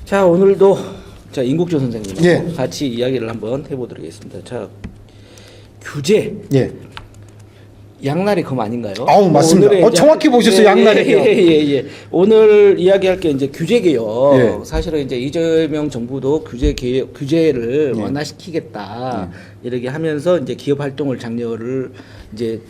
자, 오늘도 자 인국조 선생님하고 예. 같이 이야기를 한번 해보도록 하겠습니다. 자, 규제. 예. 양날의 검 아닌가요? 아우, 맞습니다. 오늘의 이제 정확히 보셨어요, 양날의 검. 예. 오늘 이야기할 게 이제 규제 개혁. 예. 사실은 이제 이재명 정부도 규제를 예. 완화시키겠다 이렇게 하면서 이제 기업 활동을 장려를 이제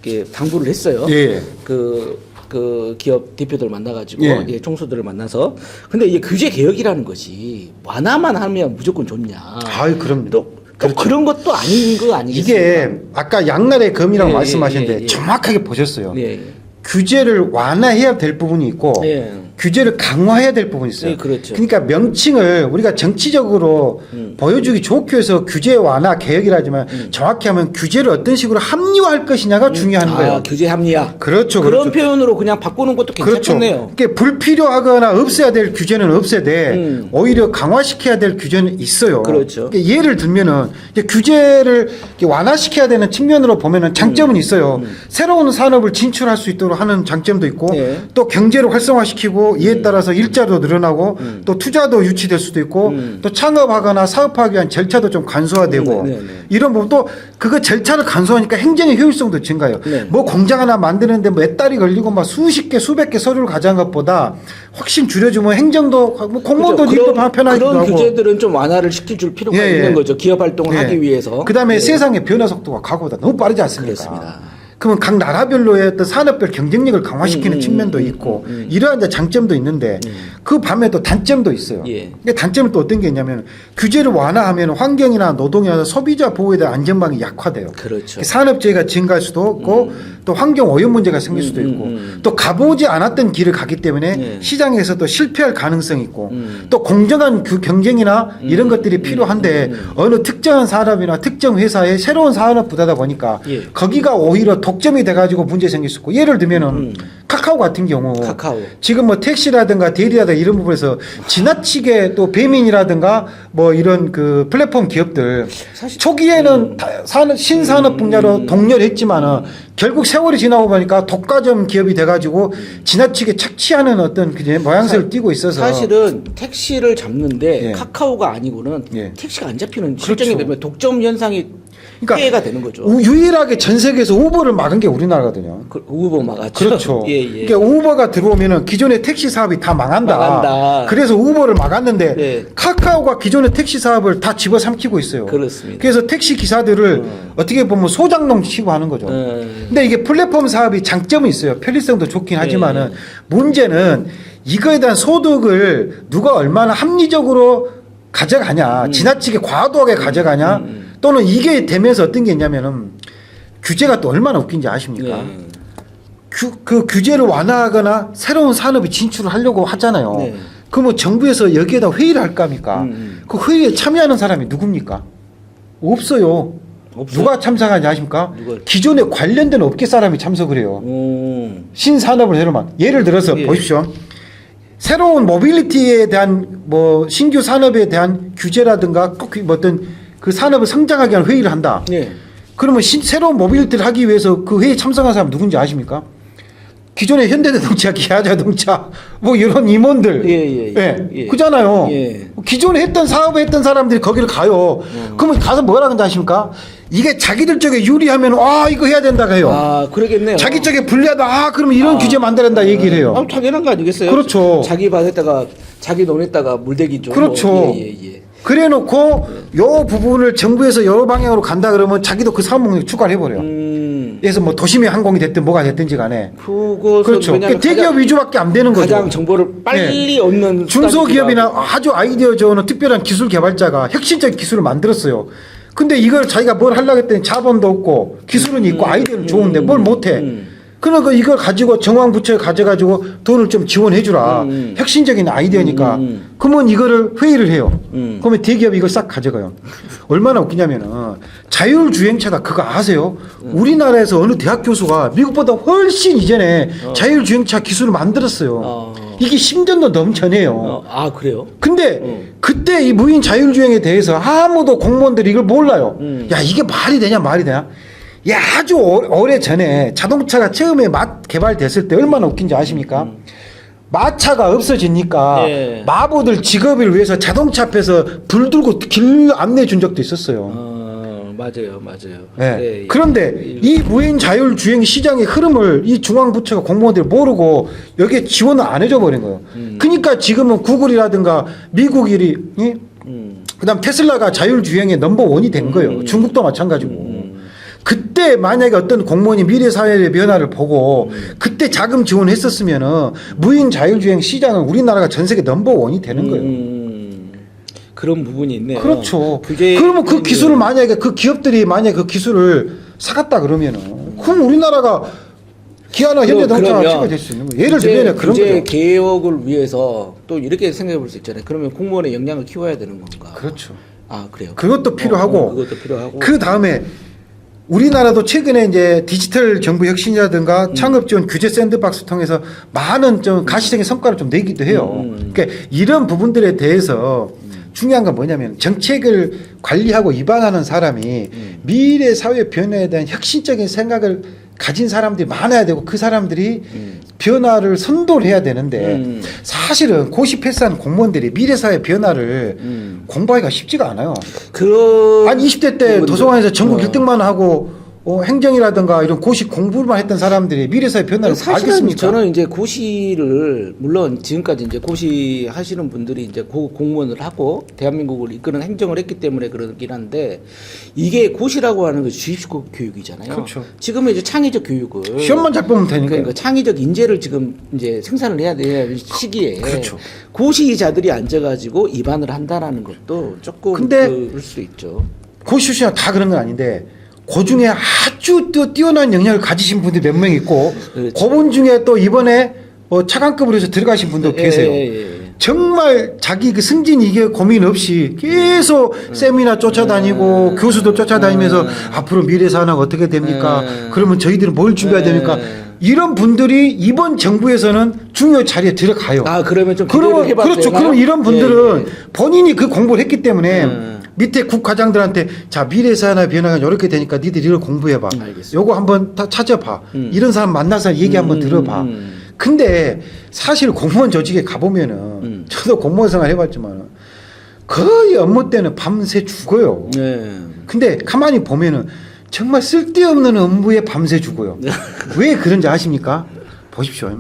이렇게 당부를 했어요. 예. 그 기업 대표들 만나가지고 예. 예, 총수들을 만나서. 근데 이게 규제 개혁이라는 것이 완화만 하면 무조건 좋냐? 아유, 그럼요. 또 그렇죠. 그런 것도 아닌 거 아니겠습니까? 이게 아까 양날의 검이라고 예, 말씀하셨는데 예. 정확하게 보셨어요. 예. 규제를 완화해야 될 부분이 있고 예. 규제를 강화해야 될 부분이 있어요. 예, 그렇죠. 그러니까 명칭을 우리가 정치적으로 보여주기 좋기 위해서 규제 완화 개혁이라 하지만 정확히 하면 규제를 어떤 식으로 합리화할 것이냐가 중요한 거예요. 규제 합리화. 그렇죠. 그런 표현으로 그냥 바꾸는 것도 괜찮네요. 그렇죠. 불필요하거나 없애야 될 규제는 없애되 오히려 강화시켜야 될 규제는 있어요. 그렇죠. 그러니까 예를 들면은 이제 규제를 이렇게 완화시켜야 되는 측면으로 보면은 장점은 있어요. 새로운 산업을 진출할 수 있도록 하는 장점도 있고 예. 또 경제를 활성화시키고 이에 따라서 일자리도 늘어나고 또 투자도 유치될 수도 있고 또 창업하거나 사업하기 위한 절차도 좀 간소화되고 이런 부분 또 그거 절차를 간소화하니까 행정의 효율성도 증가해요. 네. 뭐 공장 하나 만드는데 몇 달이 걸리고 막 수십 개 수백 개 서류를 가져간 것보다 훨씬 줄여주면 행정도 뭐 공무원도 그렇죠. 일도 편하기도 그런 하고 규제들은 좀 완화를 시켜줄 필요가 예, 예. 있는 거죠. 기업 활동을 예. 하기 위해서. 그다음에 예. 세상의 변화 속도가 과거보다 너무 빠르지 않습니까? 그렇습니다. 그러면 각 나라별로의 어떤 산업별 경쟁력을 강화시키는 측면도 있고 이러한 이제 장점도 있는데 그 반면에 또 단점도 있어요. 예. 근데 단점은 또 어떤 게 있냐면 규제를 완화하면 환경이나 노동이나 소비자 보호에 대한 안전망이 약화돼요. 그렇죠. 산업재해가 증가할 수도 없고 또 환경 오염 문제가 생길 수도 있고 또 가보지 않았던 길을 가기 때문에 예. 시장에서 또 실패할 가능성이 있고 또 공정한 그 경쟁이나 이런 것들이 필요한데 어느 특정한 산업이나 특정 회사의 새로운 산업 부다다 보니까 예. 거기가 오히려 독점이 돼가지고 문제 생길 수 있고 예를 들면은 카카오 같은 경우 카카오. 지금 뭐 택시라든가 대리라든가 이런 부분에서 지나치게 또 배민이라든가 뭐 이런 그 플랫폼 기업들 사실 초기에는 신산업 분야로 독려했지만은 결국 세월이 지나고 보니까 독과점 기업이 돼가지고 지나치게 착취하는 어떤 그 모양새를 띠고 있어서 사실은 택시를 잡는데 예. 카카오가 아니고는 예. 택시가 안 잡히는 실정이 그렇죠. 되면 독점 현상이 그러니까 피해가 되는 거죠. 유일하게 전 세계에서 우버를 막은 게 우리나라거든요. 우버 막았죠. 그렇죠. 예, 예. 그러니까 우버가 들어오면은 기존의 택시 사업이 다 망한다. 그래서 우버를 막았는데 예. 카카오가 기존의 택시 사업을 다 집어삼키고 있어요. 그렇습니다. 그래서 택시 기사들을 어떻게 보면 소장농 치고 하는 거죠. 근데 이게 플랫폼 사업이 장점은 있어요. 편리성도 좋긴 하지만은 문제는 이거에 대한 소득을 누가 얼마나 합리적으로 가져가냐, 지나치게 과도하게 가져가냐, 또는 이게 되면서 어떤 게 있냐면은 규제가 또 얼마나 웃긴지 아십니까? 네. 그 규제를 완화하거나 새로운 산업에 진출을 하려고 하잖아요. 네. 그러면 정부에서 여기에다 회의를 할까 합니까? 그 회의에 참여하는 사람이 누굽니까? 없어요. 누가 참석하는지 아십니까? 누가? 기존에 관련된 업계 사람이 참석을 해요. 신산업을 해로만. 예를 들어서 예. 보십시오. 새로운 모빌리티에 대한 뭐 신규 산업에 대한 규제라든가 꼭 뭐 어떤 그 산업을 성장하게 하는 회의를 한다. 네. 그러면 새로운 모빌리티를 하기 위해서 그 회의에 참석한 사람 누군지 아십니까? 기존의 현대자동차, 기아자동차 뭐 이런 임원들, 예. 그잖아요. 예. 기존에 했던 사업을 했던 사람들이 거기를 가요. 그러면 가서 뭐라 그런지 아십니까? 이게 자기들 쪽에 유리하면 이거 해야 된다고 해요. 그러겠네요. 자기 쪽에 불리하다. 그러면 이런 규제 만들어야 된다 얘기를 해요. 당연한 거 아니겠어요? 그렇죠. 자기 밭에다가 자기 논에다가 물대기 좀. 그렇죠. 예. 그래 놓고 요 부분을 정부에서 요 방향으로 간다 그러면 자기도 그 사업 목록 추가를 해버려요. 그래서 뭐 도심의 항공이 됐든 뭐가 됐든지 간에. 그것은 그렇죠. 왜냐하면 대기업 위주밖에 안 되는 거죠. 가장 정보를 빨리 얻는 중소기업이나 아주 아이디어 좋은 특별한 기술 개발자가 혁신적 기술을 만들었어요. 근데 이걸 자기가 뭘 하려고 했더니 자본도 없고 기술은 있고 아이디어는 좋은데 뭘 못해. 그러니까 이걸 가지고 정황부처에 가져가지고 돈을 좀 지원해 주라. 혁신적인 아이디어니까. 그러면 이거를 회의를 해요. 그러면 대기업이 이걸 싹 가져가요. 얼마나 웃기냐면은 자율주행차다 그거 아세요? 우리나라에서 어느 대학 교수가 미국보다 훨씬 이전에 자율주행차 기술을 만들었어요. 이게 10년도 넘전해요. 그래요? 근데 그때 이 무인 자율주행에 대해서 아무도 공무원들이 이걸 몰라요. 야 이게 말이 되냐 말이 되냐. 야 아주 오래 전에 자동차가 처음에 개발됐을 때 얼마나 웃긴지 아십니까? 마차가 없어지니까 예. 마부들 직업을 위해서 자동차 앞에서 불 들고 길 안내 준 적도 있었어요. 맞아요, 맞아요. 예. 예, 예. 그런데 이 무인 자율주행 시장의 흐름을 이 중앙부처가 공무원들이 모르고 여기에 지원을 안 해줘 버린 거예요. 그러니까 지금은 구글이라든가 미국이 그다음 테슬라가 자율주행의 넘버원이 된 거예요. 중국도 마찬가지고. 그때 만약에 어떤 공무원이 미래 사회의 변화를 보고 그때 자금 지원했었으면은 무인 자율주행 시장은 우리나라가 전 세계 넘버원이 되는 거예요. 그런 부분이 있네요. 그렇죠. 규제 그러면 그 기술을 만약에 그 기업들이 만약에 그 기술을 사갔다 그러면은 그럼 우리나라가 기아나 현대자동차가 취급이 될 수 있는 거예요. 예를 들면 그런 규제 거죠. 개혁을 위해서 또 이렇게 생각해 볼 수 있잖아요. 그러면 공무원의 역량을 키워야 되는 건가? 그렇죠. 아, 그래요. 그것도 필요하고 그것도 필요하고. 그 다음에 우리나라도 최근에 이제 디지털 정부 혁신이라든가 창업 지원 규제 샌드박스 통해서 많은 좀 가시적인 성과를 좀 내기도 해요. 그러니까 이런 부분들에 대해서 중요한 건 뭐냐면 정책을 관리하고 위반하는 사람이 미래 사회 변화에 대한 혁신적인 생각을 가진 사람들이 많아야 되고 그 사람들이 변화를 선도를 해야 되는데 사실은 고시 패스한 공무원들이 미래 사회 변화를 공부하기가 쉽지가 않아요. 아니 20대 때 도서관에서 전국 1등만 하고 행정이라든가 이런 고시 공부만 했던 사람들이 미래사회 변화를 사실은 알겠습니까? 저는 이제 고시를 물론 지금까지 이제 고시 하시는 분들이 이제 공무원을 하고 대한민국을 이끄는 행정을 했기 때문에 그러긴 한데 이게 고시라고 하는 것이 주입식 교육이잖아요. 그렇죠. 지금은 이제 창의적 교육을 시험만 잘 보면 되니까. 그러니까 창의적 인재를 지금 이제 생산을 해야 되는 시기에 그렇죠. 고시자들이 앉아가지고 입안을 한다라는 것도 조금 근데 그럴 수 있죠. 고시 출신은 다 그런 건 아닌데 그 중에 아주 또 뛰어난 역량을 가지신 분들이 몇 명 있고 그렇죠. 그분 중에 또 이번에 차관급으로 해서 들어가신 분도 계세요. 정말 자기 그 승진 이게 고민 없이 계속 세미나 쫓아다니고 교수도 쫓아다니면서 앞으로 미래 산업 어떻게 됩니까? 그러면 저희들은 뭘 준비해야 됩니까? 이런 분들이 이번 정부에서는 중요 자리에 들어가요. 아, 그러면 좀 그러면 기대를 해봐도 그렇죠. 되나요? 그럼 이런 분들은 예. 본인이 그 공부를 했기 때문에 밑에 국과장들한테 자 미래 산업 변화가 이렇게 되니까 니들 이걸 공부해봐. 알겠습니다. 요거 한번 다 찾아봐. 이런 사람 만나서 얘기 한번 들어봐. 근데 사실 공무원 조직에 가보면은 저도 공무원 생활 해봤지만 거의 업무 때는 밤새 죽어요. 네. 근데 가만히 보면은 정말 쓸데없는 업무에 밤새 죽어요. 왜 그런지 아십니까? 보십시오.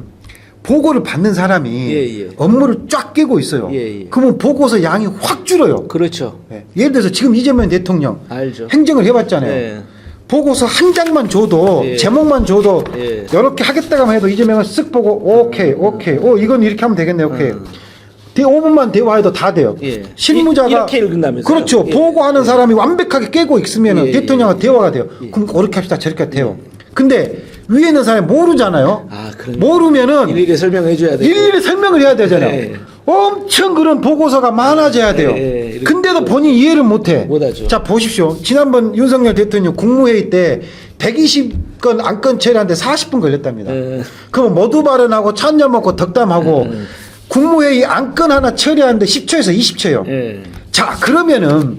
보고를 받는 사람이 예. 업무를 쫙 깨고 있어요. 예. 그러면 보고서 양이 확 줄어요. 그렇죠. 예. 예를 들어서 지금 이재명 대통령 알죠. 행정을 해봤잖아요. 예. 보고서 한 장만 줘도 예. 제목만 줘도 예. 이렇게 하겠다고 해도 이재명은 쓱 보고 오케이 이건 이렇게 하면 되겠네 오케이 5분만 대화해도 다 돼요. 예. 실무자가 이렇게 읽는다면서요? 그렇죠. 예. 보고하는 사람이 완벽하게 깨고 있으면 예. 대통령과 대화가 돼요. 그럼 그렇게 합시다 저렇게 돼요. 근데 위에 있는 사람이 모르잖아요. 아, 그럼 모르면은 일일이 설명해 줘야 되고. 일일이 설명을 해야 되잖아요. 예. 엄청 그런 보고서가 많아져야 돼요. 예. 근데도 본인 이해를 못해. 못하죠. 자 보십시오. 지난번 윤석열 대통령 국무회의 때 120건 안건 처리하는데 40분 걸렸답니다. 예. 그럼 모두 발언하고 찬녀 먹고 덕담하고 국무회의 안건 하나 처리하는데 10초에서 20초요. 예. 자 그러면은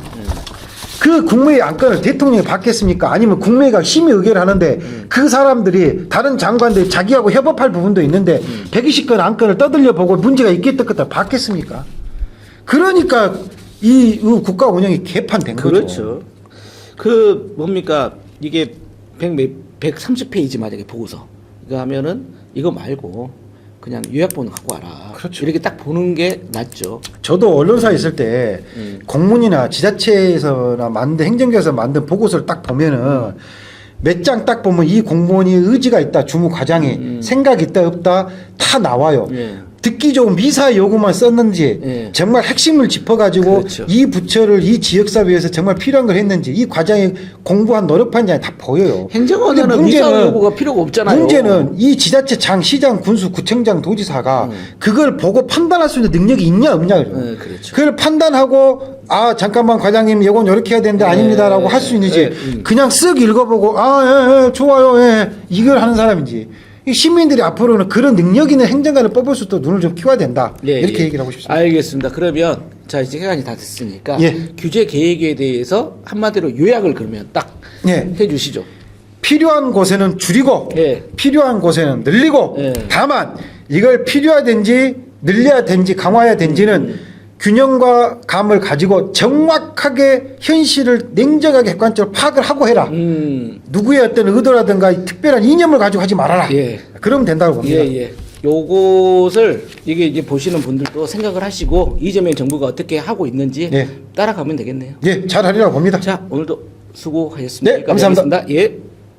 그 국무회의 안건을 대통령이 받겠습니까? 아니면 국무회의가 심의 의결을 하는데 그 사람들이 다른 장관들이 자기하고 협업할 부분도 있는데 120건 안건을 떠들려 보고 문제가 있겠다 없겠다 받겠습니까? 그러니까 이 국가 운영이 개판된 거죠. 그렇죠. 그 뭡니까 이게 130페이지 만약에 보고서 이거 하면은 이거 말고 그냥 요약본을 갖고 와라. 그렇죠. 이렇게 딱 보는 게 낫죠. 저도 언론사에 있을 때 공문이나 지자체에서나 만든 행정부에서 만든 보고서를 딱 보면은 몇 장 딱 보면 이 공무원이 의지가 있다 주무 과장이 생각이 있다 없다 다 나와요. 예. 듣기 좋은 미사 요구만 썼는지 예. 정말 핵심을 짚어가지고 그렇죠. 이 부처를 이 지역사회 위해서 정말 필요한 걸 했는지 이 과장이 공부한 노력한지 다 보여요. 행정원에는 근데 미사 요구가 필요가 없잖아요. 문제는 이 지자체장, 시장, 군수, 구청장, 도지사가 그걸 보고 판단할 수 있는 능력이 있냐 없냐 그래요. 네, 그렇죠. 그걸 판단하고 아 잠깐만 과장님 이건 이렇게 해야 되는데 아닙니다라고 할 수 있는지 그냥 쓱 읽어보고 예, 좋아요 이걸 하는 사람인지 이 시민들이 앞으로는 그런 능력 있는 행정관을 뽑을 수 있도록 눈을 좀 키워야 된다 이렇게 얘기를 하고 싶습니다. 알겠습니다. 그러면 자 이제 시간이 다 됐으니까 예. 규제 계획에 대해서 한마디로 요약을 그러면 딱 예. 해주시죠. 필요한 곳에는 줄이고 예. 필요한 곳에는 늘리고 예. 다만 이걸 필요하든지 늘려야 되는지 강화해야 되는지는 균형과 감을 가지고 정확하게 현실을 냉정하게 객관적으로 파악을 하고 해라. 누구의 어떤 의도라든가 특별한 이념을 가지고 하지 말아라. 예. 그러면 된다고 봅니다. 예. 요것을 이게 이제 보시는 분들도 생각을 하시고 이재명 정부가 어떻게 하고 있는지 예. 따라가면 되겠네요. 예, 잘하리라고 봅니다. 자, 오늘도 수고하셨습니다. 네, 감사합니다. 여기까지 하겠습니다. 예.